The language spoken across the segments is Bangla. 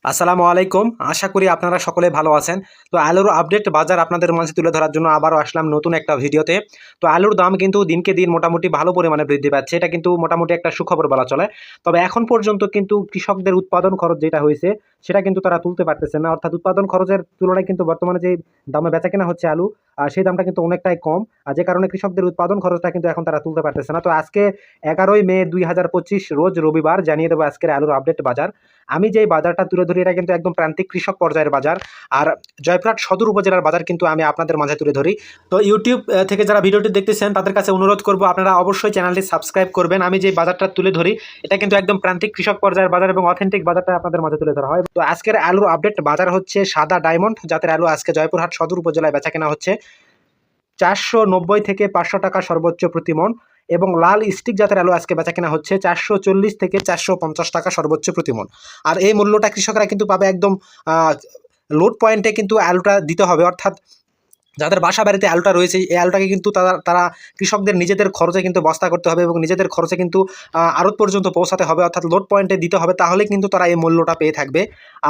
আসসালামু আলাইকুম। আশা করি আপনারা সকলে ভালো আছেন। তো আলুর আপডেট বাজার আপনাদের মাঝে তুলে ধরার জন্য আবারও আসলাম নতুন একটা ভিডিওতে। তো আলুর দাম কিন্তু দিনকে দিন মোটামুটি ভালো পরিমাণে বৃদ্ধি পাচ্ছে। এটা কিন্তু মোটামুটি একটা সুখবর বলা চলে। তবে এখন পর্যন্ত কিন্তু কৃষকদের উৎপাদন খরচ যেটা হয়েছে সেটা কিন্তু তারা তুলতে পারতেছে না। অর্থাৎ উৎপাদন খরচের তুলনায় কিন্তু বর্তমানে যে দামে বেচাকেনা হচ্ছে আলু, সেই দামটা কিন্তু অনেকটাই কম। যে কারণে কৃষকদের উৎপাদন খরচটা কিন্তু এখন তারা তুলতে পারতেছে না। তো আজকে 11ই মে 2025 রোজ রবিবার জানিয়ে দেবো আজকের আলুর আপডেট বাজার। আমি যেই বাজারটা তুলে ধরি এটা কিন্তু একদম প্রান্তিক কৃষক পর্যায়ের বাজার। আর জয়পুরহাট সদর উপজেলার বাজার কিন্তু আমি আপনাদের মাঝে তুলে ধরি। তো ইউটিউব থেকে যারা ভিডিওটি দেখতেছেন তাদের কাছে অনুরোধ করব আপনারা অবশ্যই চ্যানেলটি সাবস্ক্রাইব করবেন। আমি যে বাজারটা তুলে ধরি এটা কিন্তু একদম প্রান্তিক কৃষক পর্যায়ের বাজার এবং অথেন্টিক বাজারটা আপনাদের মাঝে তুলে ধরা হয়। তো আজকের আলুর আপডেট বাজার হচ্ছে সাদা ডায়মন্ড জাতের আলু আজকে জয়পুরহাট সদর উপজেলায় বেচাকেনা হচ্ছে 490 থেকে 500 টাকা সর্বোচ্চ প্রতি মণ, এবং লাল স্টিক জাতের আলু আজকে বেচাকেনা হচ্ছে 440 থেকে 450 টাকা সর্বোচ্চ প্রতি মণ। আর এই মূল্যটা কৃষকরা কিন্তু পাবে একদম লোড পয়েন্টে কিন্তু আলুটা দিতে হবে। অর্থাৎ যাদের বাসা বাড়িতে আলুটা রয়েছে এই আলুটাকে কিন্তু তারা কৃষকদের নিজেদের খরচে কিন্তু বস্তা করতে হবে এবং নিজেদের খরচে কিন্তু আড়ত পর্যন্ত পৌঁছাতে হবে, অর্থাৎ লোড পয়েন্টে দিতে হবে, তাহলে কিন্তু তারা এই মূল্যটা পেয়ে থাকবে।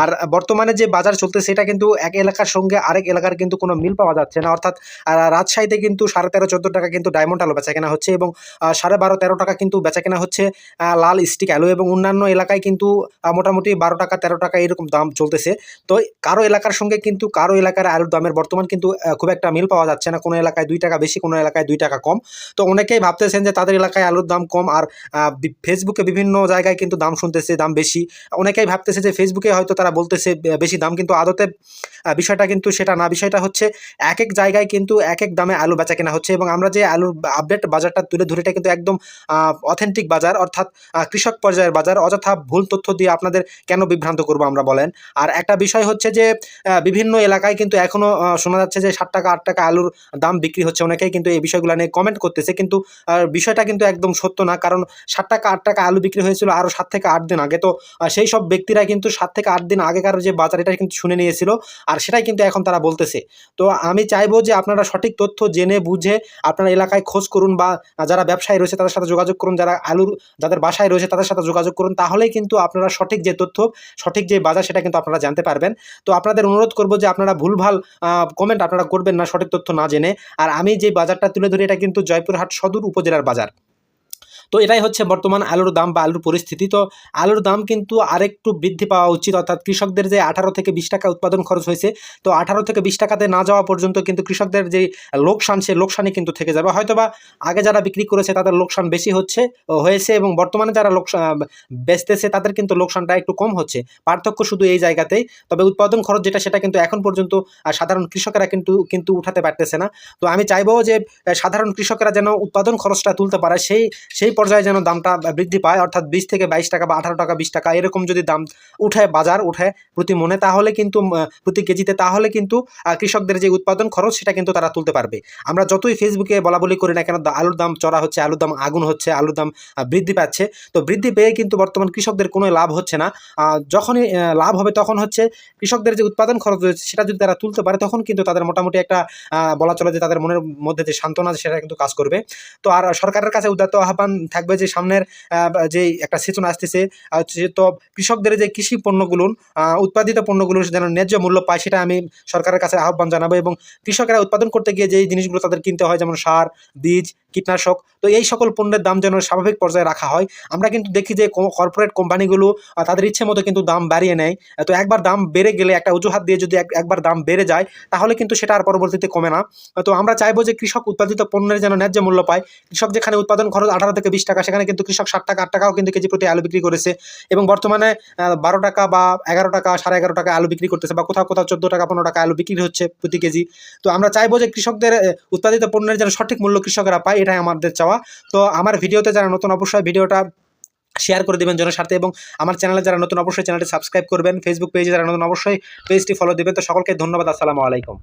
আর বর্তমানে যে বাজার চলতে সেটা কিন্তু এক এলাকার সঙ্গে আরেক এলাকার কিন্তু কোনো মিল পাওয়া যাচ্ছে না। অর্থাৎ রাজশাহীতে কিন্তু 13.5-14 টাকা কিন্তু ডায়মন্ড আলু বেচা কেনা হচ্ছে এবং 12.5-13 টাকা কিন্তু বেচা কেনা হচ্ছে লাল স্টিক আলু, এবং অন্যান্য এলাকায় কিন্তু মোটামুটি 12 টাকা 13 টাকা এরকম দাম চলতেছে। তো কারো এলাকার সঙ্গে কিন্তু কারো এলাকার আলুর দামের বর্তমান কিন্তু খুব একটা মিল পাওয়া যাচ্ছে না। কোনো এলাকায় 2 টাকা বেশি, কোনো এলাকায় 2 টাকা কম। তো অনেকেই ভাবতেছেন যে তাদের এলাকায় আলুর দাম কম, আর ফেসবুকে বিভিন্ন জায়গায় কিন্তু দাম শুনতেছে দাম বেশি। অনেকেই ভাবতেছে যে ফেসবুকে হয়তো তারা বলতেছে বেশি দাম, কিন্তু আদতে বিষয়টা কিন্তু সেটা না। বিষয়টা হচ্ছে এক এক জায়গায় কিন্তু এক এক দামে আলু বেচা কেনা হচ্ছে, এবং আমরা যে আলুর আপডেট বাজারটা তুলে ধরি এটা কিন্তু একদম অথেন্টিক বাজার, অর্থাৎ কৃষক পর্যায়ের বাজার। অযথা ভুল তথ্য দিয়ে আপনাদের কেন বিভ্রান্ত করবো আমরা বলেন। আর একটা বিষয় হচ্ছে যে বিভিন্ন এলাকায় কিন্তু এখনও শোনা যাচ্ছে যে 7 টাকা 8 টাকা আলুর দাম বিক্রি হচ্ছে। অনেকেই কিন্তু এই বিষয়গুলো নিয়ে কমেন্ট করতেছে, কিন্তু বিষয়টা কিন্তু একদম সত্য না। কারণ 7 টাকা 8 টাকা আলু বিক্রি হয়েছিল আরও 7 থেকে 8 দিন আগে। তো সেই সব ব্যক্তিরা কিন্তু 7 থেকে 8 দিন আগেকার যে বাজার এটা কিন্তু শুনে নিয়েছিল, আর সেটাই কিন্তু এখন তারা বলতেছে। তো আমি চাইবো যে আপনারা সঠিক তথ্য জেনে বুঝে আপনারা এলাকায় খোঁজ করুন, বা যারা ব্যবসায়ী রয়েছে তাদের সাথে যোগাযোগ করুন, যাদের বাসায় রয়েছে তাদের সাথে যোগাযোগ করুন, তাহলেই কিন্তু আপনারা সঠিক যে তথ্য, সঠিক যে বাজার সেটা কিন্তু আপনারা জানতে পারবেন। তো আপনাদের অনুরোধ করব যে আপনারা ভুলভাল কমেন্ট আপনারা করবেন না সঠিক তথ্য না জেনে। আর আমি যে বাজারটা তুলে ধরি এটা কিন্তু জয়পুরহাট সদর উপজেলার বাজার। তো এটাই হচ্ছে বর্তমান আলুর দাম বা আলুর পরিস্থিতি। তো আলুর দাম কিন্তু আরেকটু বৃদ্ধি পাওয়া উচিত, অর্থাৎ কৃষকদের যে 18 থেকে 20 টাকা উৎপাদন খরচ হয়েছে, তো 18 থেকে 20 টাকাতে না যাওয়া পর্যন্ত কিন্তু কৃষকদের যে লোকসান সে লোকসানই কিন্তু থেকে যাবে। হয়তোবা আগে যারা বিক্রি করেছে তাদের লোকসান বেশি হয়েছে এবং বর্তমানে যারা বেচতেছে তাদের কিন্তু লোকসানটা একটু কম হচ্ছে। পার্থক্য শুধু এই জায়গাতেই। তবে উৎপাদন খরচ যেটা সেটা কিন্তু এখন পর্যন্ত সাধারণ কৃষকেরা কিন্তু উঠাতে পারতেছে না। তো আমি চাইবো যে সাধারণ কৃষকেরা যেন উৎপাদন খরচটা তুলতে পারে, সেই পর্যায়ে যেন দামটা বৃদ্ধি পায়, অর্থাৎ 20 থেকে 22 টাকা বা 18 টাকা 20 টাকা এরকম যদি দাম বাজার উঠে প্রতি মনে, তাহলে কিন্তু প্রতি কেজিতে, তাহলে কিন্তু কৃষকদের যে উৎপাদন খরচ সেটা কিন্তু তারা তুলতে পারবে। আমরা যতই ফেসবুকে বলাবলি করি না কেন আলুর দাম চড়া হচ্ছে, আলুর দাম আগুন হচ্ছে, আলুর দাম বৃদ্ধি পাচ্ছে, তো বৃদ্ধি পেয়ে কিন্তু বর্তমান কৃষকদের কোনো লাভ হচ্ছে না। যখনই লাভ হবে তখন হচ্ছে কৃষকদের যে উৎপাদন খরচ রয়েছে সেটা যদি তারা তুলতে পারে, তখন কিন্তু তাদের মোটামুটি একটা বলা চলে যে তাদের মনের মধ্যে যে সান্ত্বনা সেটা কিন্তু কাজ করবে। তো আর সরকারের কাছে উদাত্ত আহ্বান থাকবে যে সামনের যে একটা সেচন আসতেছে, তো কৃষকদের যে কৃষি পণ্যগুলো উৎপাদিত পণ্যগুলো যেন ন্যায্য মূল্য পায় সেটা আমি সরকারের কাছে আহ্বান জানাবো। এবং কৃষকেরা উৎপাদন করতে গিয়ে যেই জিনিসগুলো তাদের কিনতে হয়, যেমন সার, বীজ, কীটনাশক, তো এই সকল পণ্যের দাম যেন স্বাভাবিক পর্যায়ে রাখা হয়। আমরা কিন্তু দেখি যে কর্পোরেট কোম্পানিগুলো তাদের ইচ্ছে মতো কিন্তু দাম বাড়িয়ে নেয়। তো একবার দাম বেড়ে গেলে, একটা অজুহাত দিয়ে যদি একবার দাম বেড়ে যায়, তাহলে কিন্তু সেটা আর পরবর্তীতে কমে না। তো আমরা চাইবো যে কৃষক উৎপাদিত পণ্যের যেন ন্যায্য মূল্য পায়। কৃষক যেখানে উৎপাদন খরচ 18 থেকে 20 টাকা, সেখানে কিন্তু কৃষক 7 টাকা 8 টাকাও কিন্তু কেজি প্রতি আলু বিক্রি করেছে, এবং বর্তমানে 12 টাকা বা 11 টাকা 11.5 টাকা আলু বিক্রি করতেছে, বা কোথাও 14 টাকা 15 টাকা আলু বিক্রি হচ্ছে প্রতি কেজি। তো আমরা চাইবো যে কৃষকদের উৎপাদিত পণ্যের যেন সঠিক মূল্য কৃষকেরা পায়, এটাই আমাদের চাওয়া। তো আমার ভিডিওতে যারা নতুন অবশ্যই ভিডিওটা শেয়ার করে দেবেন জনস্বার্থে, এবং আমার চ্যানেলে যারা নতুন অবশ্যই চ্যানেলটি সাবস্ক্রাইব করবেন, ফেসবুক পেজে যারা নতুন অবশ্যই পেজটি ফলো দেবেন। তো সকলকে ধন্যবাদ। আসসালামু আলাইকুম।